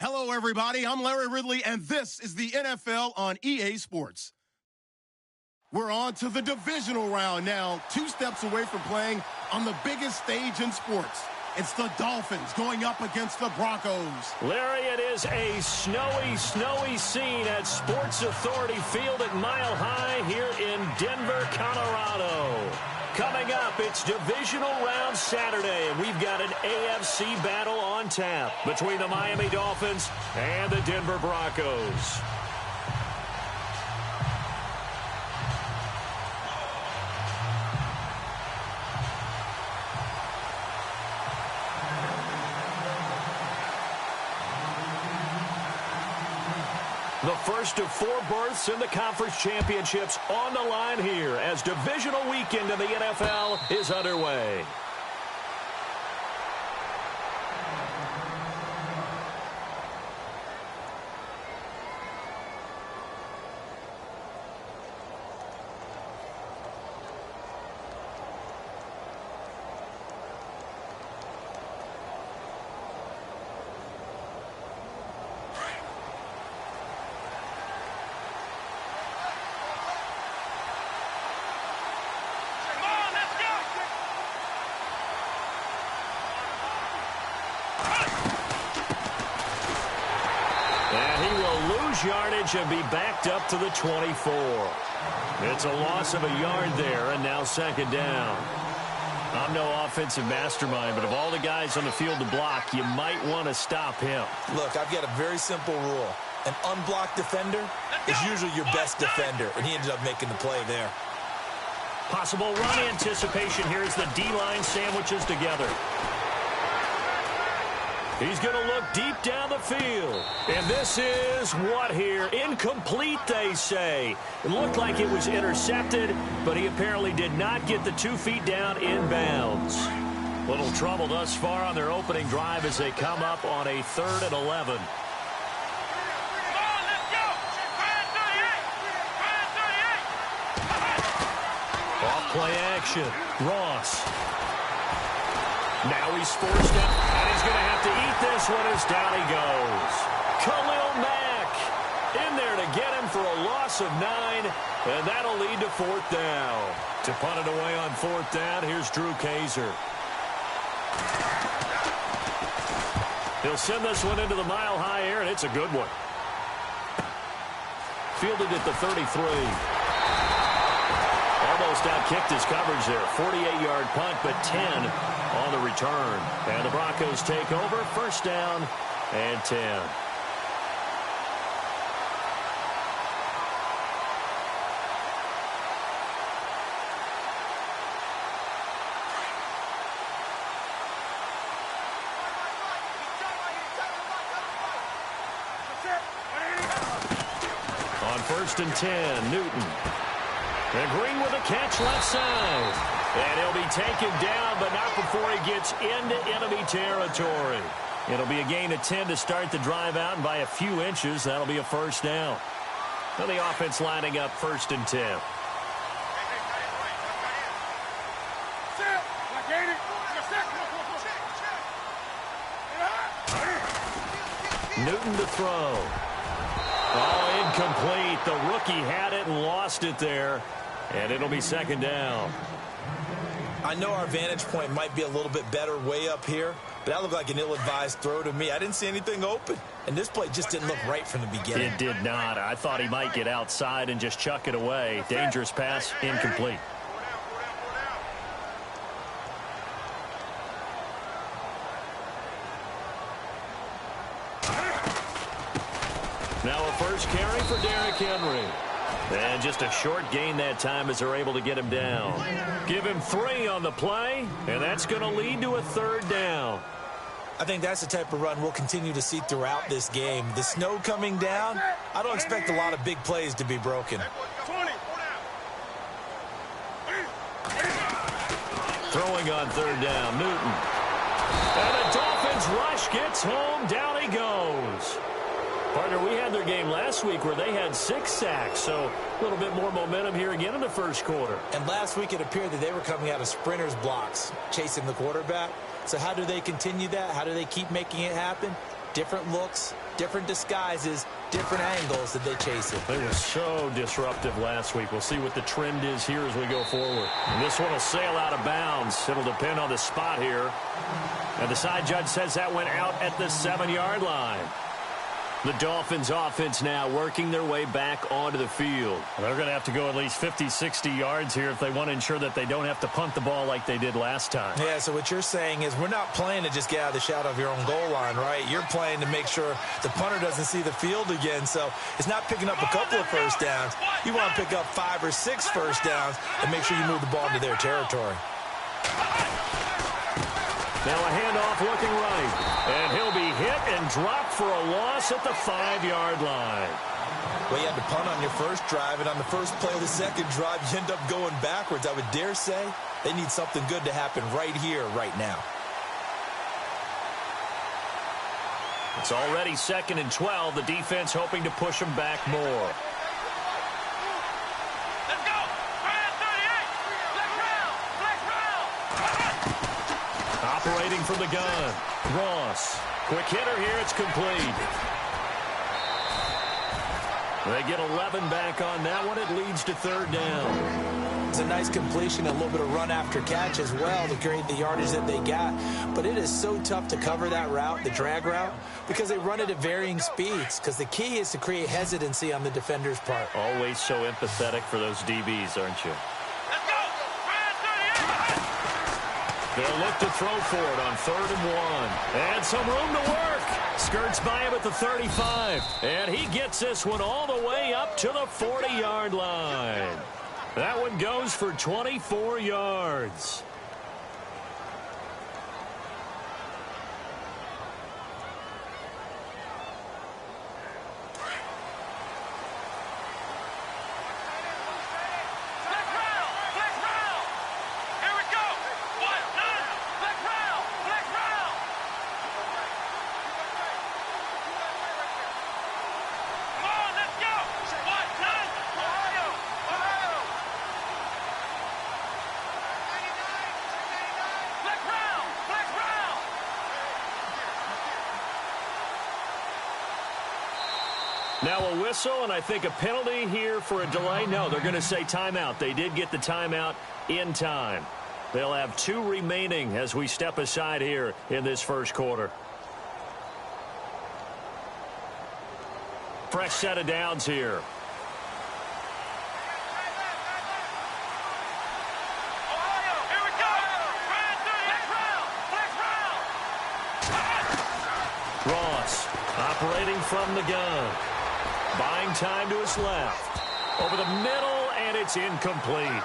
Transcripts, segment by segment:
Hello, everybody. I'm Larry Ridley, and this is the NFL on EA Sports. We're on to the divisional round now, 2 steps away from playing on the biggest stage in sports. It's the Dolphins going up against the Broncos. Larry, it is a snowy scene at Sports Authority Field at Mile High here in Denver, Colorado. Coming up, it's divisional round Saturday, and we've got an AFC battle on tap between the Miami Dolphins and the Denver Broncos. The first of 4 berths in the conference championships on the line here as divisional weekend in the NFL is underway. Yardage and be backed up to the 24. It's a loss of a yard there, and now second down. I'm no offensive mastermind, but of all the guys on the field to block, you might want to stop him. Look, I've got a very simple rule. An unblocked defender is usually your best defender, and he ended up making the play there. Possible run anticipation here as the D-line sandwiches together. He's going to look deep down the field. And this is what here? Incomplete, they say. It looked like it was intercepted, but he apparently did not get the 2 feet down inbounds. Little trouble thus far on their opening drive as they come up on a 3rd and 11. Off play action. Ross. Now he's forced out, and he's going to have to eat this one as down he goes. Khalil Mack in there to get him for a loss of 9, and that'll lead to 4th down. To punt it away on 4th down, here's Drew Kaiser. He'll send this one into the mile-high air, and it's a good one. Fielded at the 33. Almost out-kicked his coverage there. 48-yard punt, but 10 on the return. And the Broncos take over. 1st down and 10. On 1st and 10, Newton. And Green with a catch left side. And he'll be taken down, but not before he gets into enemy territory. It'll be a gain of 10 to start the drive out, and by a few inches, that'll be a 1st down. So the offense lining up 1st and 10. Newton to throw. Oh, incomplete. The rookie had it and lost it there. And it'll be 2nd down. I know our vantage point might be a little bit better way up here, but that looked like an ill-advised throw to me. I didn't see anything open, and this play just didn't look right from the beginning. It did not. I thought he might get outside and just chuck it away. Dangerous pass, incomplete. Now a first carry for Derrick Henry. And just a short gain that time as they're able to get him down. Give him 3 on the play, and that's going to lead to a 3rd down. I think that's the type of run we'll continue to see throughout this game. The snow coming down, I don't expect a lot of big plays to be broken. Throwing on 3rd down, Newton. And the Dolphins rush gets home, down he goes. Partner, we had their game last week where they had 6 sacks, so a little bit more momentum here again in the 1st quarter. And last week it appeared that they were coming out of sprinters blocks, chasing the quarterback. So how do they continue that? How do they keep making it happen? Different looks, different disguises, different angles that they chase it. They were so disruptive last week. We'll see what the trend is here as we go forward. And this one will sail out of bounds. It'll depend on the spot here. And the side judge says that went out at the 7-yard line. The Dolphins offense now working their way back onto the field. They're going to have to go at least 50, 60 yards here if they want to ensure that they don't have to punt the ball like they did last time. Yeah, so what you're saying is we're not playing to just get out of the shadow of your own goal line, right? You're playing to make sure the punter doesn't see the field again. So it's not picking up a couple of first downs. You want to pick up 5 or 6 first downs and make sure you move the ball into their territory. Now a handoff looking right. And he'll be hit and dropped for a loss at the 5-yard line. Well, you had to punt on your first drive, and on the first play of the second drive, you end up going backwards. I would dare say they need something good to happen right here, right now. It's already 2nd and 12. The defense hoping to push them back more. Operating from the gun, Ross. Quick hitter here, it's complete. They get 11 back on that one. It leads to 3rd down. It's a nice completion, a little bit of run after catch as well to create the yardage that they got. But it is so tough to cover that route, the drag route, because they run it at varying speeds. Because the key is to create hesitancy on the defender's part. Always so empathetic for those DBs, aren't you? They'll look to throw for it on 3rd and 1. And some room to work. Skirts by him at the 35. And he gets this one all the way up to the 40-yard line. That one goes for 24 yards. Now a whistle, and I think a penalty here for a delay. No, they're going to say timeout. They did get the timeout in time. They'll have 2 remaining as we step aside here in this first quarter. Fresh set of downs here. Ross operating from the gun. Buying time to his left. Over the middle, and it's incomplete.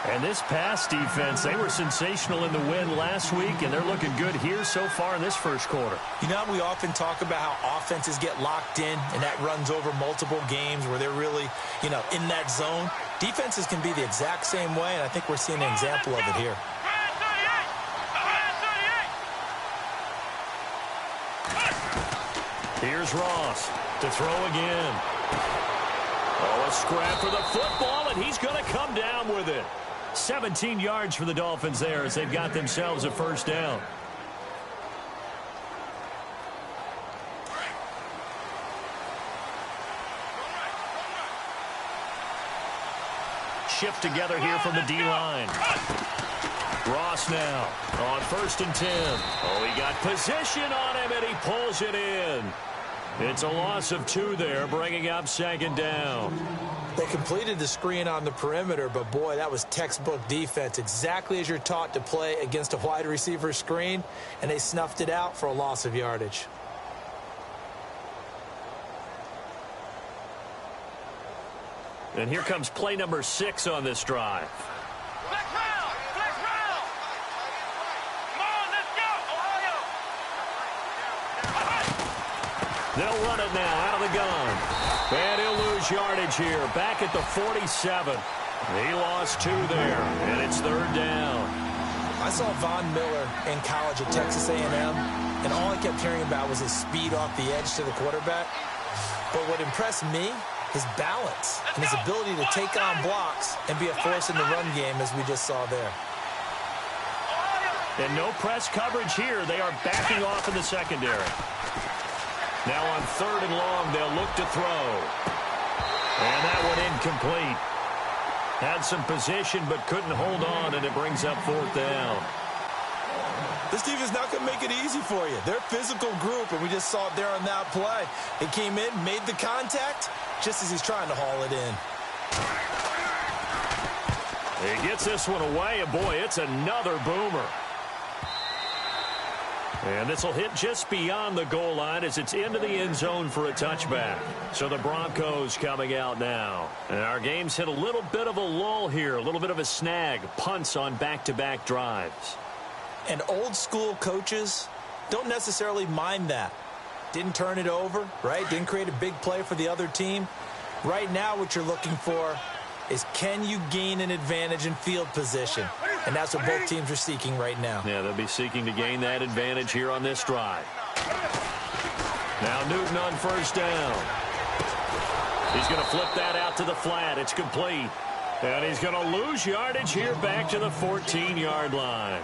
And this pass defense, they were sensational in the win last week, and they're looking good here so far in this first quarter. You know, we often talk about how offenses get locked in, and that runs over multiple games where they're really, in that zone. Defenses can be the exact same way, and I think we're seeing an example of it here. Here's Ross to throw again. Oh, a scrap for the football, and he's going to come down with it. 17 yards for the Dolphins there as they've got themselves a first down. Shift together here from the D-line. Ross now on 1st and 10. Oh, he got position on him, and he pulls it in. It's a loss of 2 there, bringing up 2nd down. They completed the screen on the perimeter, but boy, that was textbook defense, exactly as you're taught to play against a wide receiver screen, and they snuffed it out for a loss of yardage. And here comes play number 6 on this drive. They'll run it now out of the gun. And he'll lose yardage here. Back at the 47. He lost 2 there. And it's 3rd down. I saw Von Miller in college at Texas A&M, and all I kept hearing about was his speed off the edge to the quarterback. But what impressed me, his balance and his ability to take on blocks and be a force in the run game, as we just saw there. And no press coverage here. They are backing off in the secondary. Now on 3rd and long, they'll look to throw. And that one incomplete. Had some position but couldn't hold on, and it brings up 4th down. This defense not going to make it easy for you. They're a physical group, and we just saw it there on that play. He came in, made the contact, just as he's trying to haul it in. He gets this one away, and boy, it's another boomer. And this will hit just beyond the goal line as it's into the end zone for a touchback. So the Broncos coming out now. And our game's hit a little bit of a lull here, a little bit of a snag. Punts on back-to-back drives. And old-school coaches don't necessarily mind that. Didn't turn it over, right? Didn't create a big play for the other team. Right now what you're looking for is, can you gain an advantage in field position? And that's what both teams are seeking right now. Yeah, they'll be seeking to gain that advantage here on this drive. Now Newton on 1st down. He's going to flip that out to the flat. It's complete. And he's going to lose yardage here back to the 14-yard line.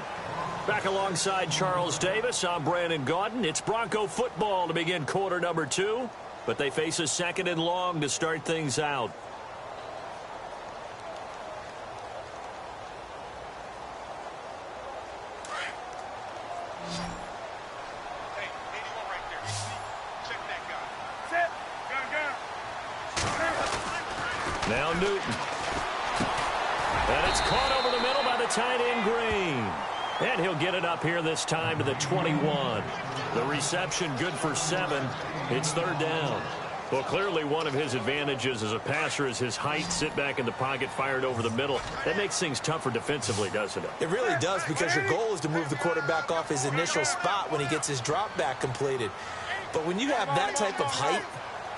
Back alongside Charles Davis, I'm Brandon Gaudin. It's Bronco football to begin quarter number 2. But they face a 2nd and long to start things out. Now Newton. And it's caught over the middle by the tight end Green. And he'll get it up here this time to the 21. The reception good for 7. It's 3rd down. Well, clearly one of his advantages as a passer is his height. Sit back in the pocket, fired over the middle. That makes things tougher defensively, doesn't it? It really does, because your goal is to move the quarterback off his initial spot when he gets his drop back completed. But when you have that type of height,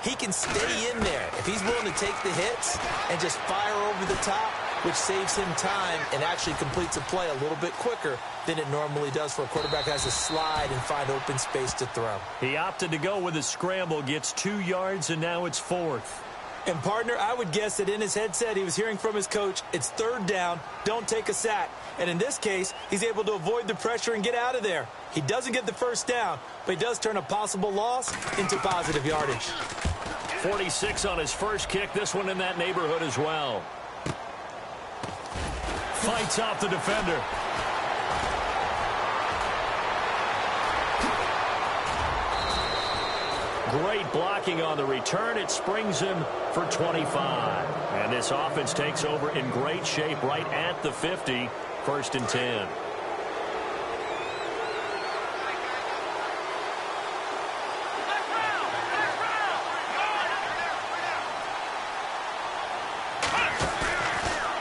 he can stay in there if he's willing to take the hits and just fire over the top, which saves him time and actually completes a play a little bit quicker than it normally does for a quarterback who has to slide and find open space to throw. He opted to go with a scramble, gets 2 yards, and now it's 4th. And, partner, I would guess that in his headset he was hearing from his coach, it's 3rd down, don't take a sack. And in this case, he's able to avoid the pressure and get out of there. He doesn't get the 1st down, but he does turn a possible loss into positive yardage. 46 on his first kick, this one in that neighborhood as well. Fights off the defender. Great blocking on the return. It springs him for 25. And this offense takes over in great shape right at the 50. 1st and 10.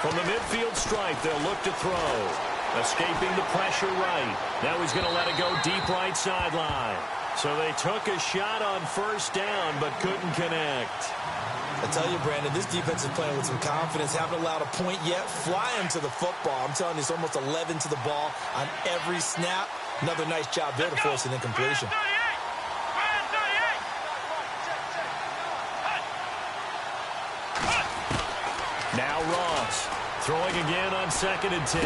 From the midfield stripe, they'll look to throw. Escaping the pressure right. Now he's going to let it go deep right sideline. So they took a shot on 1st down, but couldn't connect. I tell you, Brandon, this defense is playing with some confidence. Haven't allowed a point yet. Flying to the football. I'm telling you, it's almost 11 to the ball on every snap. Another nice job there to force an incompletion. Now Ross throwing again on 2nd and 10.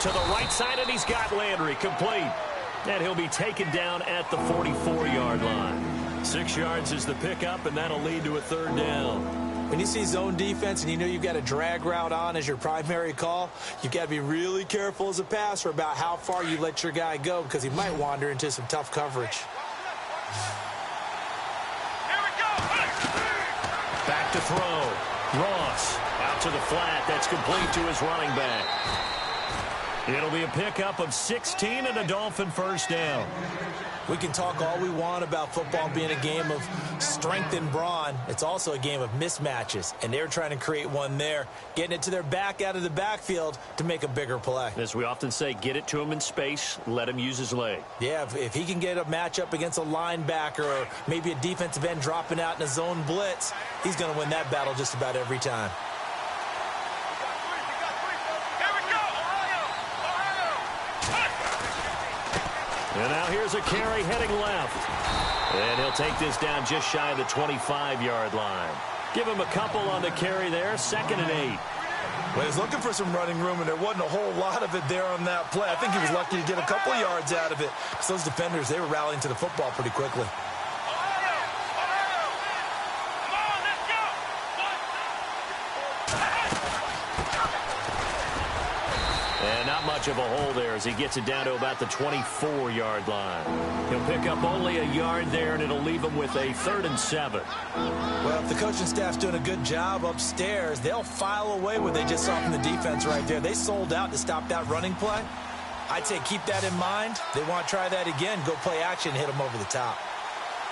To the right side, and he's got Landry complete. And he'll be taken down at the 44-yard line. 6 yards is the pickup, and that'll lead to a 3rd down. When you see zone defense and you know you've got a drag route on as your primary call, you've got to be really careful as a passer about how far you let your guy go, because he might wander into some tough coverage. Back to throw. Ross out to the flat. That's complete to his running back. It'll be a pickup of 16 and a Dolphin 1st down. We can talk all we want about football being a game of strength and brawn. It's also a game of mismatches, and they're trying to create one there, getting it to their back out of the backfield to make a bigger play. As we often say, get it to him in space, let him use his leg. Yeah, if he can get a matchup against a linebacker or maybe a defensive end dropping out in a zone blitz, he's going to win that battle just about every time. And now here's a carry heading left. And he'll take this down just shy of the 25-yard line. Give him a couple on the carry there. 2nd and 8. Well, he's looking for some running room, and there wasn't a whole lot of it there on that play. I think he was lucky to get a couple yards out of it. So those defenders, they were rallying to the football pretty quickly. much of a hole there as he gets it down to about the 24-yard line. He'll pick up only a yard there, and it'll leave him with a 3rd and 7. Well, if the coaching staff's doing a good job upstairs, they'll file away what they just saw from the defense right there. They sold out to stop that running play. I'd say keep that in mind. They want to try that again. Go play action, hit them over the top.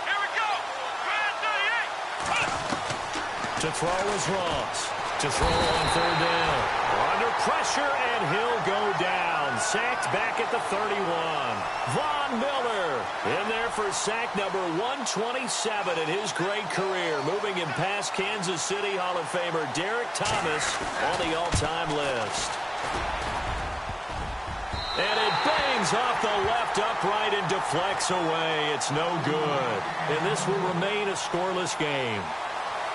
Here we go. To throw is Ross. To throw on 3rd down. Under pressure, and he'll go down. Sacked back at the 31. Von Miller in there for sack number 127 in his great career. Moving him past Kansas City Hall of Famer Derek Thomas on the all-time list. And it bangs off the left upright and deflects away. It's no good. And this will remain a scoreless game.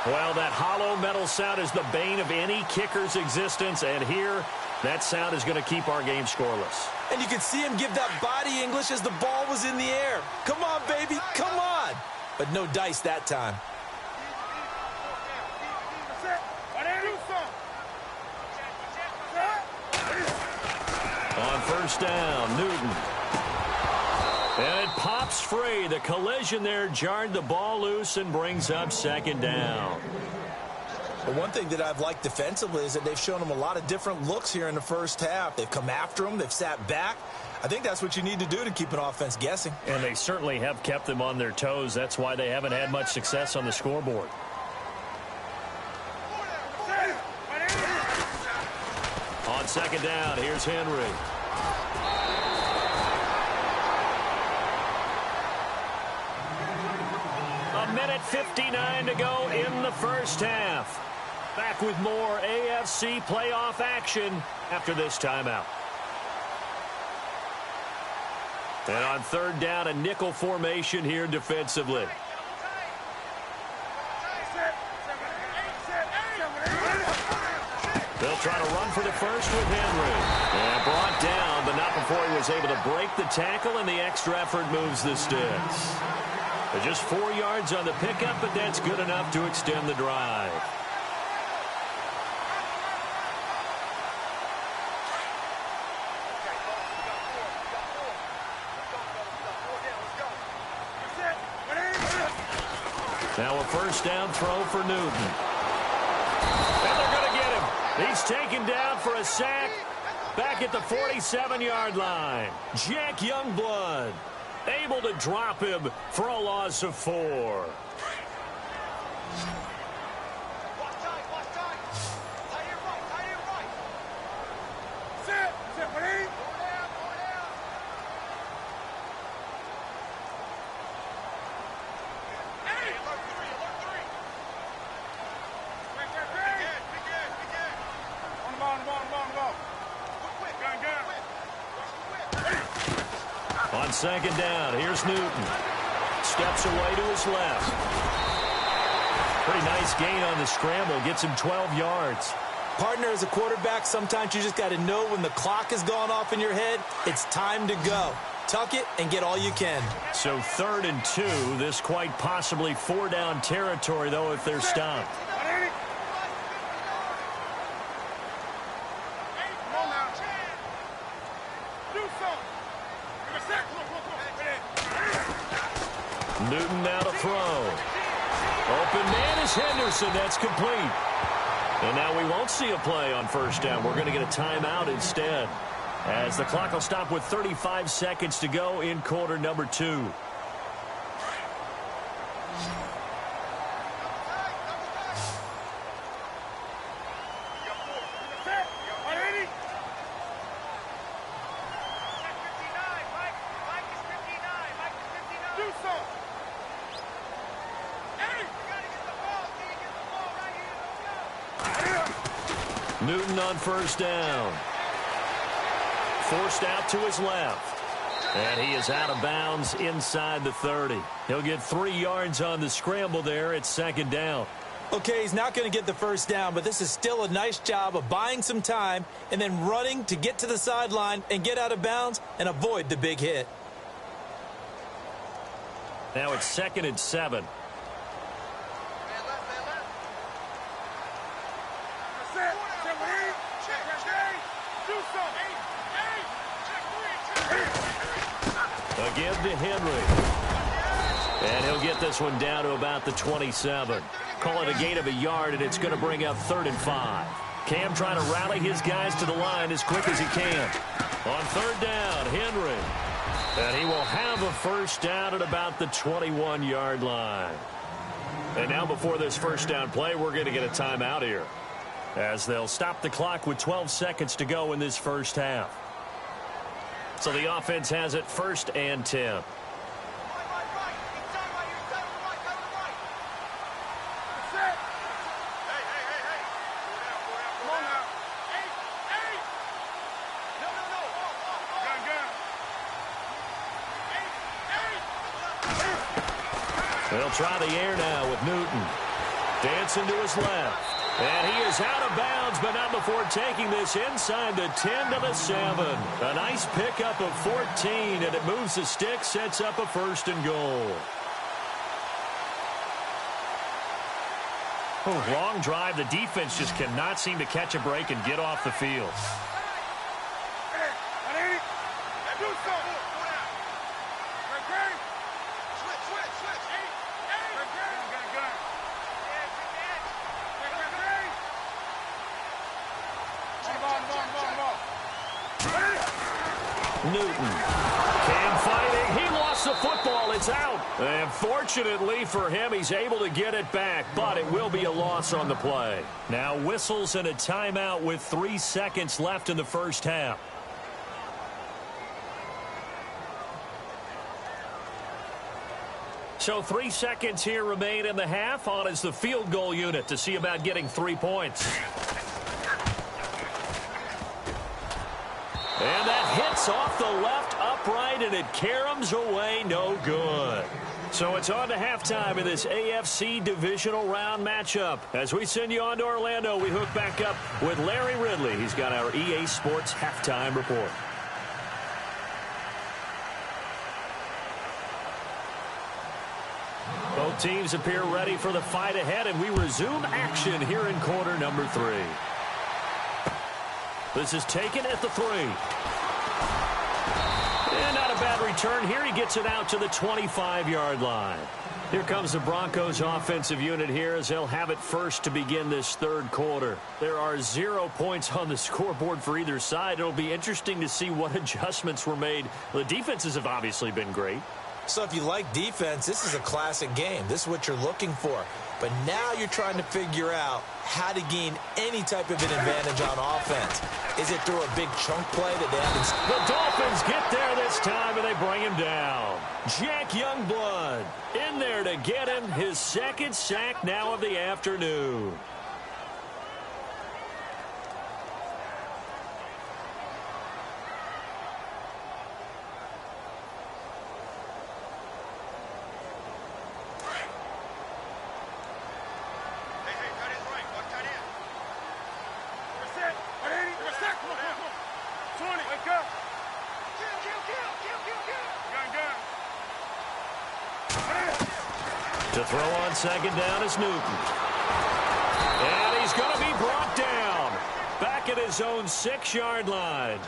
Well, that hollow metal sound is the bane of any kicker's existence. And here, that sound is going to keep our game scoreless. And you can see him give that body English as the ball was in the air. Come on, baby, come on. But no dice that time. On 1st down, Newton. And it pops free. The collision there jarred the ball loose and brings up 2nd down. But one thing that I've liked defensively is that they've shown him a lot of different looks here in the first half. They've come after him. They've sat back. I think that's what you need to do to keep an offense guessing. And they certainly have kept them on their toes. That's why they haven't had much success on the scoreboard. On 2nd down, here's Henry. A minute 59 to go in the first half. Back with more AFC playoff action after this timeout. And on 3rd down, a nickel formation here defensively. They'll try to run for the first with Henry. And brought down, but not before he was able to break the tackle, and the extra effort moves the sticks. But just 4 yards on the pickup, but that's good enough to extend the drive. Now a 1st down throw for Newton. And they're going to get him. He's taken down for a sack back at the 47-yard line. Jack Youngblood able to drop him for a loss of 4. On 2nd down, here's Newton. Steps away to his left. Pretty nice gain on the scramble. Gets him 12 yards. Partner, as a quarterback, sometimes you just got to know when the clock has gone off in your head, it's time to go. Tuck it and get all you can. So 3rd and 2. This quite possibly 4-down territory, though, if they're stopped. Newton now to throw. Open man is Henderson. That's complete. And now we won't see a play on 1st down. We're going to get a timeout instead, as the clock will stop with 35 seconds to go in quarter number 2. Newton on 1st down. Forced out to his left. And he is out of bounds inside the 30. He'll get 3 yards on the scramble there at 2nd down. Okay, he's not going to get the 1st down, but this is still a nice job of buying some time and then running to get to the sideline and get out of bounds and avoid the big hit. Now it's 2nd and 7. will get this one down to about the 27. Call it a gain of a yard, and it's going to bring up 3rd and 5. Cam trying to rally his guys to the line as quick as he can. On 3rd down, Henry. And he will have a first down at about the 21-yard line. And now before this first down play, we're going to get a timeout here, as they'll stop the clock with 12 seconds to go in this first half. So the offense has it 1st and 10. They'll try the air now with Newton. Dancing to his left. And he is out of bounds, but not before taking this inside the 10 to the 7. A nice pickup of 14, and it moves the stick, sets up a 1st and goal. Oh, long drive. The defense just cannot seem to catch a break and get off the field. Newton. Cam fighting. He lost the football. It's out. And fortunately for him, he's able to get it back, but it will be a loss on the play. Now whistles and a timeout with 3 seconds left in the first half. So 3 seconds here remain in the half. On is the field goal unit to see about getting 3 points. And that hits off the left upright, and it caroms away, no good. So it's on to halftime in this AFC divisional round matchup. As we send you on to Orlando, we hook back up with Larry Ridley. He's got our EA Sports halftime report. Both teams appear ready for the fight ahead, and we resume action here in quarter number 3. This is taken at the 3. And not a bad return here. He gets it out to the 25-yard line. Here comes the Broncos offensive unit here as they'll have it first to begin this 3rd quarter. There are 0 points on the scoreboard for either side. It'll be interesting to see what adjustments were made. The defenses have obviously been great. So if you like defense, this is a classic game. This is what you're looking for. But now you're trying to figure out how to gain any type of an advantage on offense. Is it through a big chunk play that they haven't? The Dolphins get there this time, and they bring him down. Jack Youngblood in there to get him his 2nd sack now of the afternoon. To throw on 2nd down is Newton. And he's going to be brought down. Back at his own 6-yard line.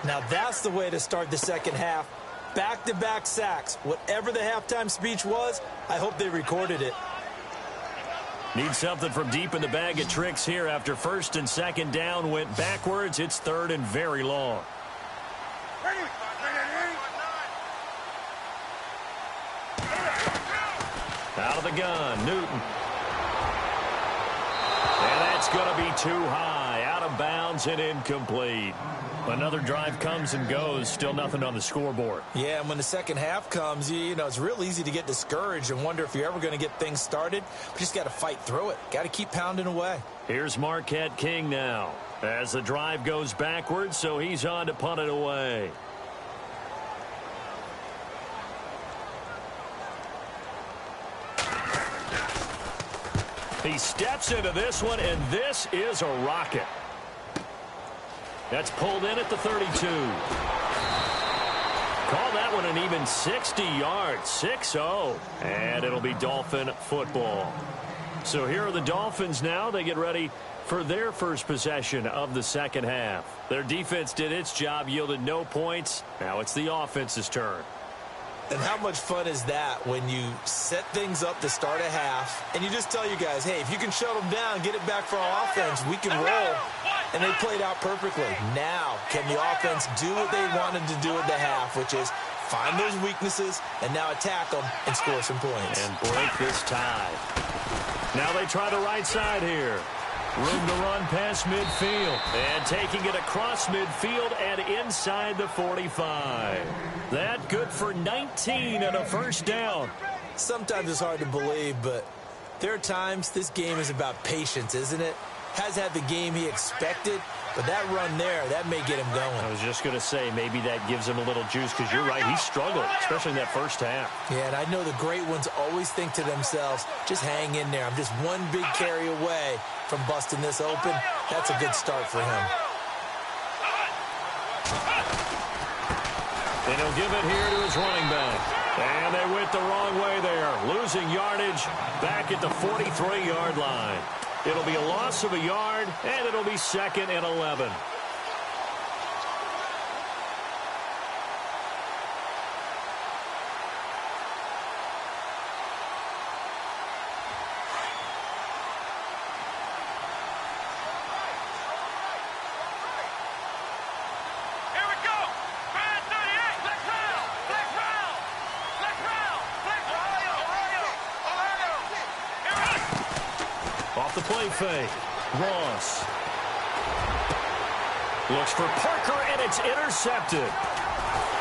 Now that's the way to start the second half. Back-to-back sacks. Whatever the halftime speech was, I hope they recorded it. Need something from deep in the bag of tricks here after 1st and 2nd down went backwards. It's 3rd and very long. Out of the gun, Newton. And that's going to be too high. Out of bounds and incomplete. Another drive comes and goes. Still nothing on the scoreboard. Yeah, and when the second half comes, you know, it's real easy to get discouraged and wonder if you're ever going to get things started. But just got to fight through it. Got to keep pounding away. Here's Marquette King now as the drive goes backwards, so he's on to punt it away. He steps into this one, and this is a rocket. That's pulled in at the 32. Call that one an even 60 yards, 6-0. And it'll be Dolphin football. So here are the Dolphins now. They get ready for their first possession of the second half. Their defense did its job, yielded no points. Now it's the offense's turn. And how much fun is that when you set things up to start a half, and you just tell you guys, hey, if you can shut them down, get it back for our offense, we can roll. And they played out perfectly. Now, can the offense do what they wanted to do at the half, which is find those weaknesses and now attack them and score some points. And break this tie. Now they try the right side here. Room to run past midfield. And taking it across midfield and inside the 45. That good for 19 and a first down. Sometimes it's hard to believe, but there are times this game is about patience, isn't it? Has had the game he expected, but that run there, that may get him going. I was just going to say, maybe that gives him a little juice, because you're right, he struggled, especially in that first half. Yeah, and I know the great ones always think to themselves, just hang in there. I'm just one big carry away from busting this open. That's a good start for him. And he'll give it here to his running back. And they went the wrong way there, losing yardage back at the 43-yard line. It'll be a loss of a yard, and it'll be 2nd and 11. Off the play fake. Ross. Looks for Parker, and it's intercepted.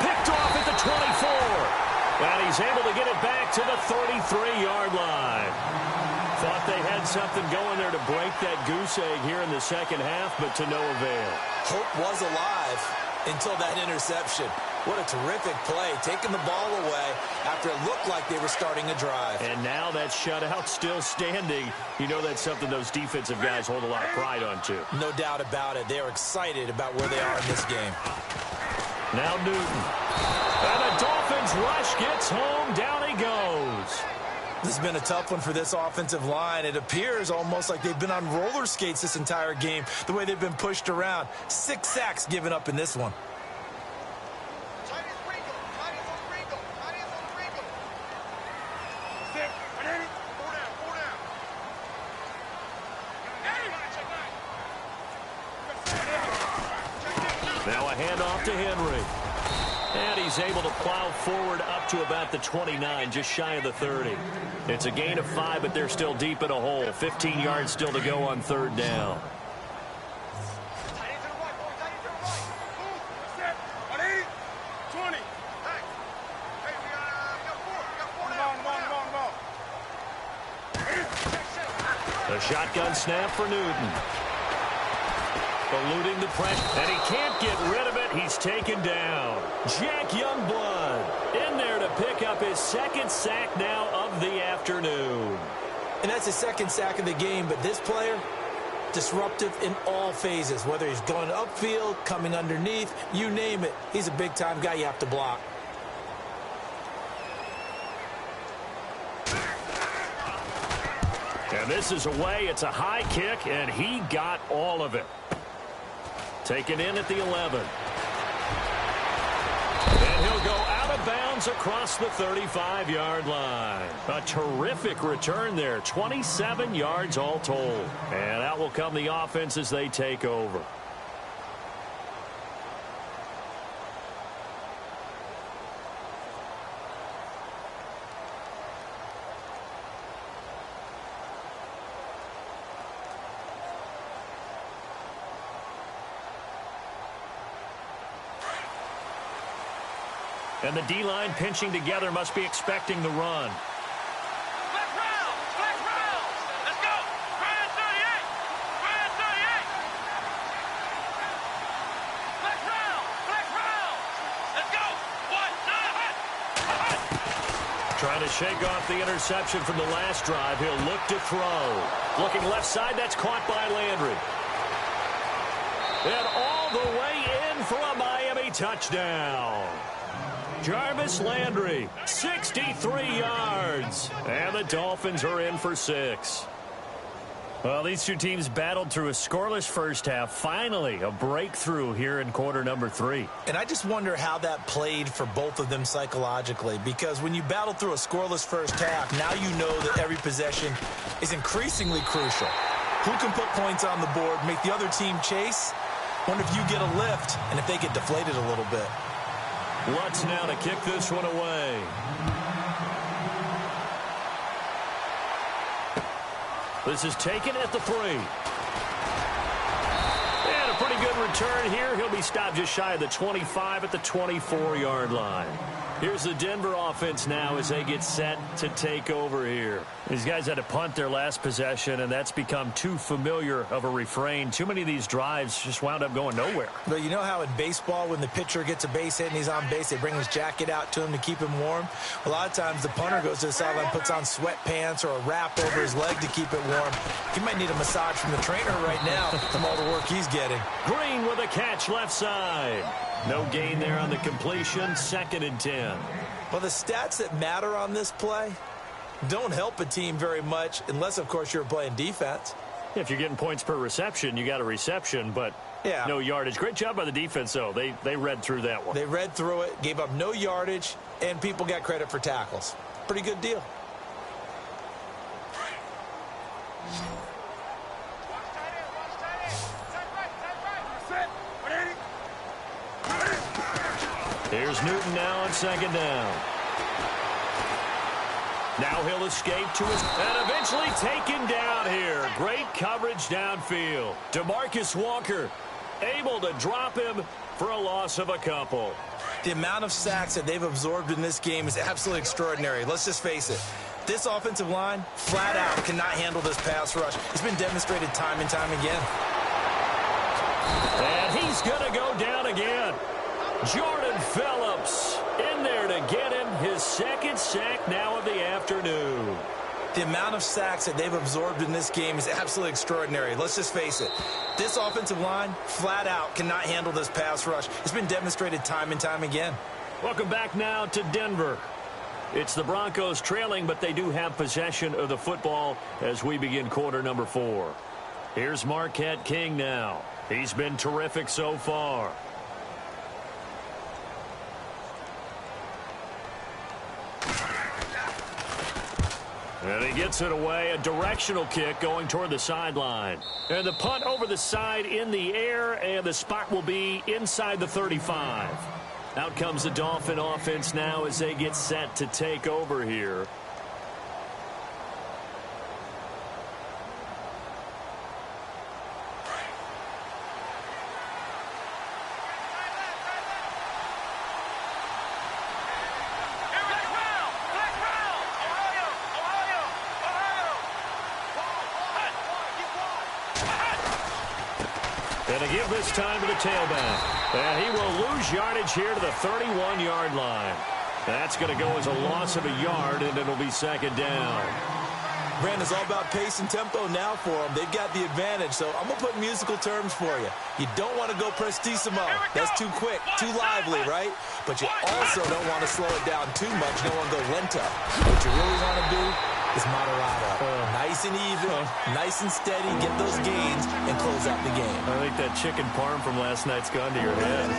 Picked off at the 24. And he's able to get it back to the 33-yard line. Thought they had something going there to break that goose egg here in the second half, but to no avail. Hope was alive until that interception. What a terrific play, taking the ball away after it looked like they were starting a drive. And now that shutout still standing. You know that's something those defensive guys hold a lot of pride on, too. No doubt about it. They're excited about where they are in this game. Now Newton. And the Dolphins rush gets home. Down he goes. This has been a tough one for this offensive line. It appears almost like they've been on roller skates this entire game, the way they've been pushed around. 6 sacks given up in this one. Now a handoff to Henry. And he's able to plow forward up to about the 29, just shy of the 30. It's a gain of 5, but they're still deep in a hole. 15 yards still to go on 3rd down. A shotgun snap for Newton. Eluding the pressure, and he can't get rid of it. He's taken down. Jack Youngblood in there to pick up his 2nd sack now of the afternoon. And that's his 2nd sack of the game, but this player, disruptive in all phases, whether he's going upfield, coming underneath, you name it. He's a big-time guy you have to block. And this is away. It's a high kick, and he got all of it. Taken in at the 11. And he'll go out of bounds across the 35-yard line. A terrific return there. 27 yards all told. And out will come the offense as they take over. And the D-line pinching together must be expecting the run. Flex round. Let's go. Grand 38. Flex round. Let's go. 1, 9. Trying to shake off the interception from the last drive. He'll look to throw. Looking left side, that's caught by Landry. And all the way in for a Miami touchdown. Jarvis Landry, 63 yards. And the Dolphins are in for 6. Well, these two teams battled through a scoreless first half. Finally, a breakthrough here in quarter number 3. And I just wonder how that played for both of them psychologically, because when you battle through a scoreless first half, now you know that every possession is increasingly crucial. Who can put points on the board, make the other team chase? Wonder if you get a lift and if they get deflated a little bit. Lutz now to kick this one away. This is taken at the 3. And a pretty good return here. He'll be stopped just shy of the 25 at the 24-yard line. Here's the Denver offense now as they get set to take over here. These guys had to punt their last possession, and that's become too familiar of a refrain. Too many of these drives just wound up going nowhere. But you know how in baseball, when the pitcher gets a base hit and he's on base, they bring his jacket out to him to keep him warm? A lot of times the punter goes to the sideline, puts on sweatpants or a wrap over his leg to keep it warm. He might need a massage from the trainer right now from all the work he's getting. Green with a catch left side. No gain there on the completion. 2nd and 10. Well, the stats that matter on this play don't help a team very much unless, of course, you're playing defense. If you're getting points per reception, you got a reception, but no yardage. Great job by the defense, though. They read through that one. They read through it, gave up no yardage, and people got credit for tackles. Pretty good deal. Here's Newton now on 2nd down. Now he'll escape to his... And eventually taken down here. Great coverage downfield. DeMarcus Walker able to drop him for a loss of a couple. The amount of sacks that they've absorbed in this game is absolutely extraordinary. Let's just face it. This offensive line, flat out, cannot handle this pass rush. It's been demonstrated time and time again. And he's going to go down again. Jordan Phillips in there to get him his 2nd sack now of the afternoon. The amount of sacks that they've absorbed in this game is absolutely extraordinary. Let's just face it. This offensive line, flat out, cannot handle this pass rush. It's been demonstrated time and time again. Welcome back now to Denver. It's the Broncos trailing, but they do have possession of the football as we begin quarter number 4. Here's Marquette King now. He's been terrific so far. And he gets it away, a directional kick going toward the sideline. And the punt over the side in the air, and the spot will be inside the 35. Out comes the Dolphin offense now as they get set to take over here. And to give this time to the tailback. And he will lose yardage here to the 31-yard line. That's going to go as a loss of a yard, and it'll be 2nd down. Brandon, it's all about pace and tempo now for them. They've got the advantage, so I'm going to put musical terms for you. You don't want to go prestissimo. That's too quick, too lively, right? But you also don't want to slow it down too much. You don't want to go lento. What you really want to do is moderato. Nice and even, nice and steady, get those gains, and close out the game. I think that chicken parm from last night's gone to your head.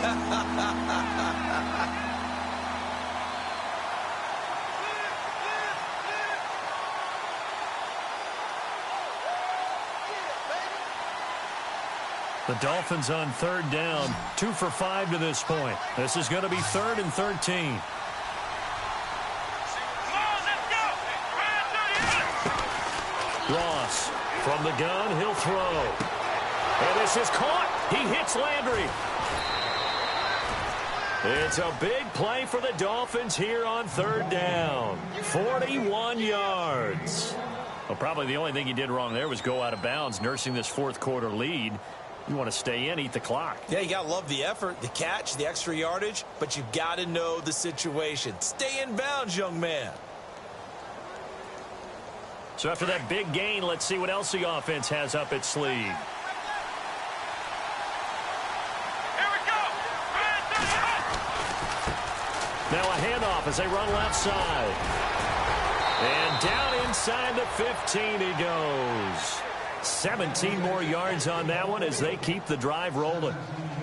The Dolphins on 3rd down, 2 for 5 to this point. This is going to be 3rd and 13. Ross from the gun, he'll throw. And this is caught. He hits Landry. It's a big play for the Dolphins here on 3rd down. 41 yards. Well, probably the only thing he did wrong there was go out of bounds, nursing this 4th quarter lead. You want to stay in, eat the clock. Yeah, you got to love the effort, the catch, the extra yardage, but you've got to know the situation. Stay in bounds, young man. So after that big gain, let's see what else the offense has up its sleeve. Here we go. Now a handoff as they run left side. And down inside the 15 he goes. 17 more yards on that one as they keep the drive rolling.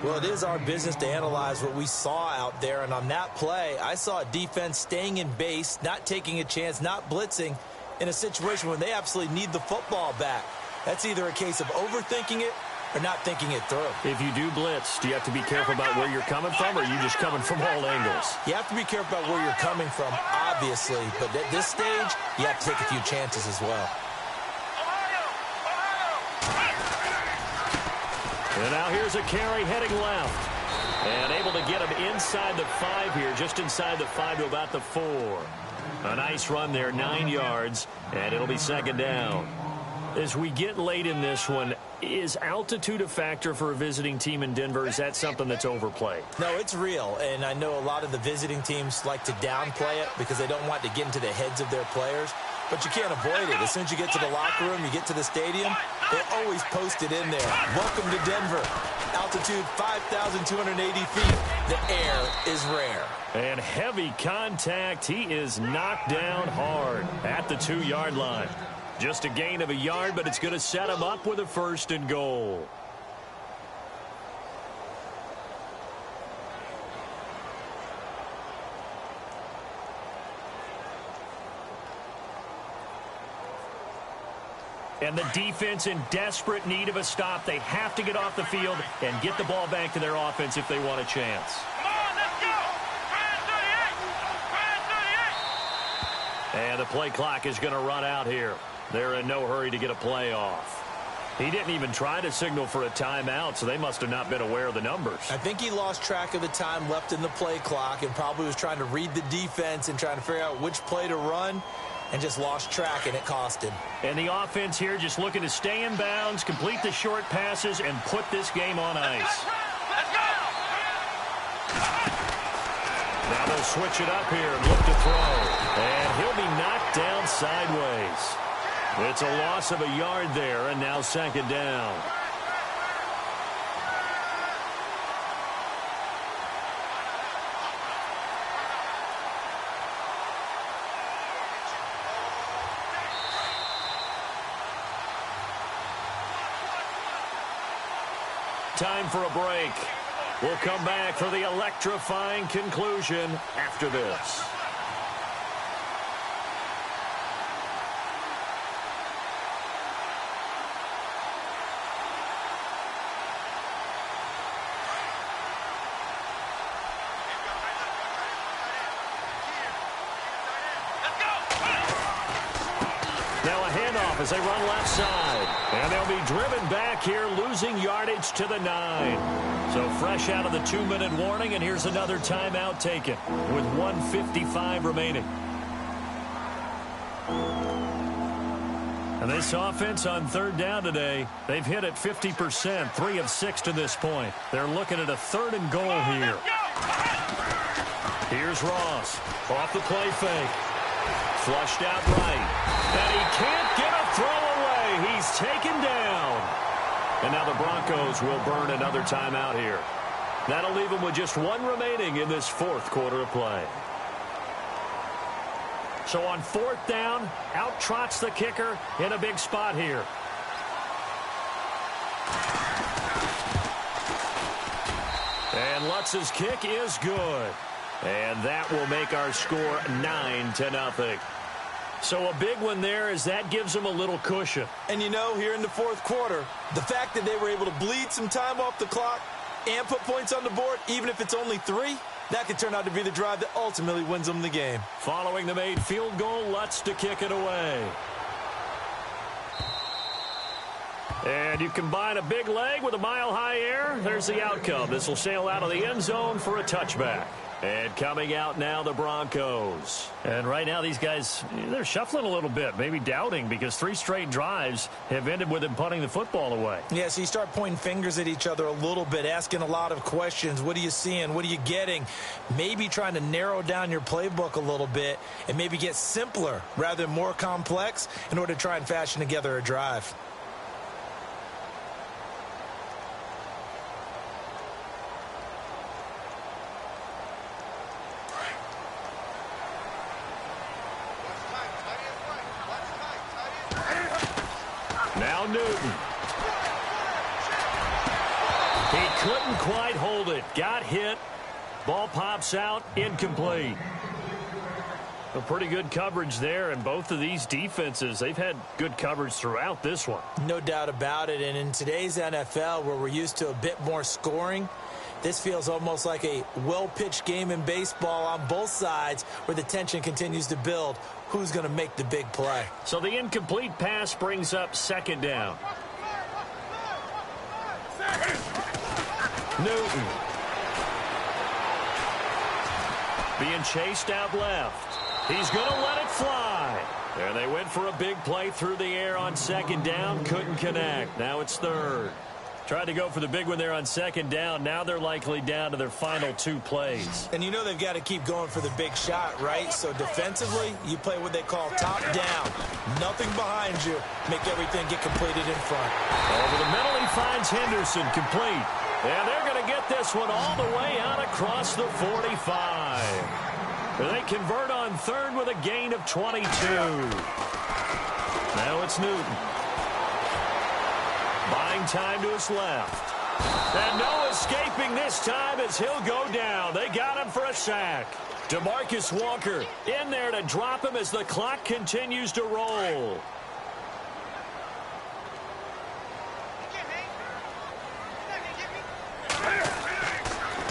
Well, it is our business to analyze what we saw out there, and on that play, I saw a defense staying in base, not taking a chance, not blitzing in a situation where they absolutely need the football back. That's either a case of overthinking it or not thinking it through. If you do blitz, do you have to be careful about where you're coming from, or are you just coming from all angles? You have to be careful about where you're coming from, obviously, but at this stage, you have to take a few chances as well. And now here's a carry heading left. And able to get him inside the 5 here, just inside the 5 to about the 4. A nice run there, 9 yards, and it'll be second down. As we get late in this one, is altitude a factor for a visiting team in Denver? Is that something that's overplayed? No, it's real, and I know a lot of the visiting teams like to downplay it because they don't want to get into the heads of their players, but you can't avoid it. As soon as you get to the locker room, you get to the stadium, they always post it in there. Welcome to Denver. Altitude 5,280 feet. The air is rare. And heavy contact. He is knocked down hard at the 2-yard line. Just a gain of a yard, but it's going to set him up with a 1st and goal. And the defense in desperate need of a stop. They have to get off the field and get the ball back to their offense if they want a chance. Come on, let's go! And the play clock is going to run out here. They're in no hurry to get a play off. He didn't even try to signal for a timeout, so they must have not been aware of the numbers. I think he lost track of the time left in the play clock and probably was trying to read the defense and trying to figure out which play to run and just lost track, and it cost him. And the offense here just looking to stay in bounds, complete the short passes, and put this game on ice. Let's go! Now they'll switch it up here and look to throw. And he'll be knocked down sideways. It's a loss of a yard there, and now second down. Time for a break. We'll come back for the electrifying conclusion after this. Now a handoff as they run left side. And they'll be driven back here, losing yardage to the 9. So fresh out of the 2-minute warning, and here's another timeout taken with 1:55 remaining. And this offense on third down today, they've hit it 50%, 3 of 6 to this point. They're looking at a 3rd and goal here. Here's Ross off the play fake. Flushed out right. And he can't get a throw away. He's taken down. And now the Broncos will burn another timeout here. That'll leave them with just 1 remaining in this 4th quarter of play. So on 4th down, out trots the kicker in a big spot here. And Lutz's kick is good. And that will make our score 9-0. So a big one there as that gives them a little cushion. And you know, here in the 4th quarter, the fact that they were able to bleed some time off the clock and put points on the board, even if it's only 3, that could turn out to be the drive that ultimately wins them the game. Following the made field goal, Lutz to kick it away. And you combine a big leg with a mile-high air, there's the outcome. This will sail out of the end zone for a touchback. And coming out now, the Broncos. And right now, these guys, they're shuffling a little bit, maybe doubting, because 3 straight drives have ended with them punting the football away. Yeah, so you start pointing fingers at each other a little bit, asking a lot of questions. What are you seeing? What are you getting? Maybe trying to narrow down your playbook a little bit and maybe get simpler rather than more complex in order to try and fashion together a drive. Now Newton. He couldn't quite hold it. Got hit. Ball pops out. Incomplete. A pretty good coverage there, and both of these defenses, they've had good coverage throughout this one. No doubt about it, and in today's NFL, where we're used to a bit more scoring, this feels almost like a well-pitched game in baseball on both sides where the tension continues to build. Who's going to make the big play? So the incomplete pass brings up second down. Newton. Being chased out left. He's going to let it fly. And they went for a big play through the air on second down. Couldn't connect. Now it's third. Tried to go for the big one there on second down. Now they're likely down to their final 2 plays. And you know they've got to keep going for the big shot, right? So defensively, you play what they call top down. Nothing behind you. Make everything get completed in front. Over the middle, he finds Henderson complete. And they're going to get this one all the way out across the 45. They convert on third with a gain of 22. Now it's Newton. Buying time to his left. And no escaping this time as he'll go down. They got him for a sack. DeMarcus Walker in there to drop him as the clock continues to roll.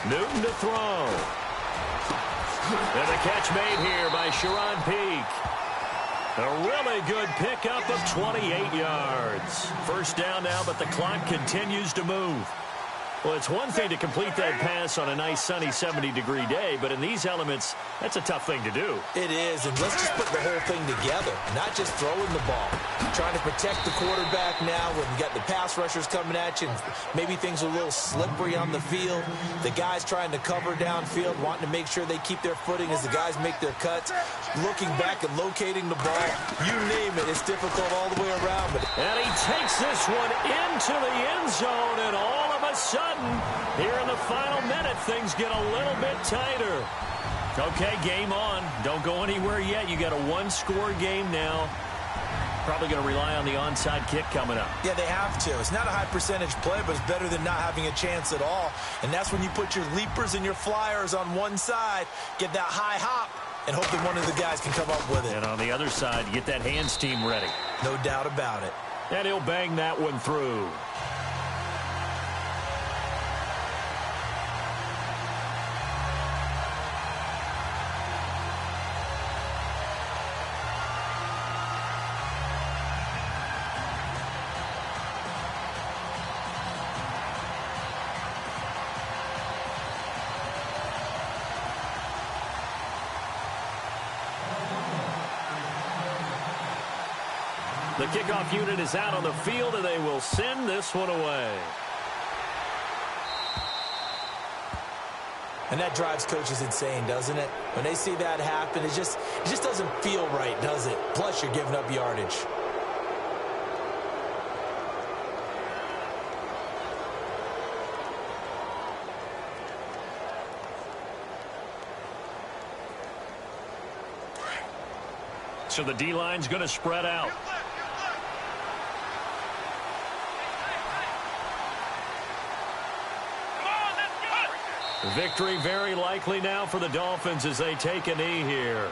Newton to throw. And the catch made here by Sharon Peak. A really good pickup of 28 yards. First down now, but the clock continues to move. Well, it's one thing to complete that pass on a nice sunny 70-degree day, but in these elements, that's a tough thing to do. It is, and let's just put the whole thing together, not just throwing the ball. Trying to protect the quarterback now when you got the pass rushers coming at you, and maybe things are a little slippery on the field. The guys trying to cover downfield, wanting to make sure they keep their footing as the guys make their cuts. Looking back and locating the ball, you name it, it's difficult all the way around. And he takes this one into the end zone, and all of a sudden, here in the final minute, things get a little bit tighter. Okay, game on. Don't go anywhere yet. You got a one-score game now. Probably going to rely on the onside kick coming up. Yeah, they have to. It's not a high-percentage play, but it's better than not having a chance at all. And that's when you put your leapers and your flyers on one side, get that high hop, and hope that one of the guys can come up with it. And on the other side, get that hands team ready. No doubt about it. And he'll bang that one through. The kickoff unit is out on the field, and they will send this one away. And that drives coaches insane, doesn't it? When they see that happen, it just doesn't feel right, does it? Plus, you're giving up yardage. So the D-line's going to spread out. Victory very likely now for the Dolphins as they take a knee here.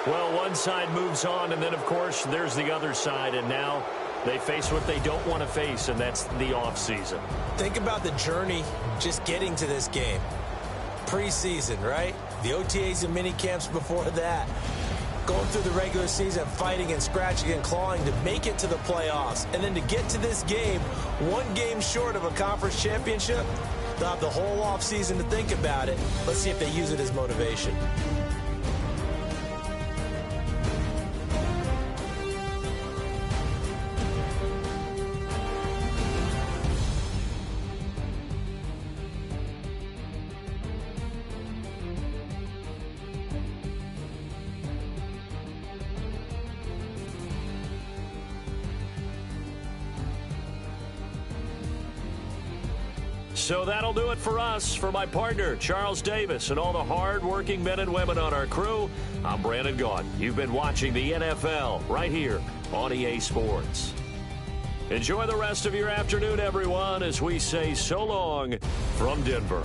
Well, one side moves on, and then, of course, there's the other side, and now they face what they don't want to face, and that's the offseason. Think about the journey just getting to this game. Preseason, right? The OTAs and mini camps before that. Going through the regular season, fighting and scratching and clawing to make it to the playoffs. And then to get to this game, one game short of a conference championship, They'll have the whole offseason to think about it. Let's see if they use it as motivation. So that'll do it for us. For my partner, Charles Davis, and all the hard-working men and women on our crew, I'm Brandon Gaudin. You've been watching the NFL right here on EA Sports. Enjoy the rest of your afternoon, everyone, as we say so long from Denver.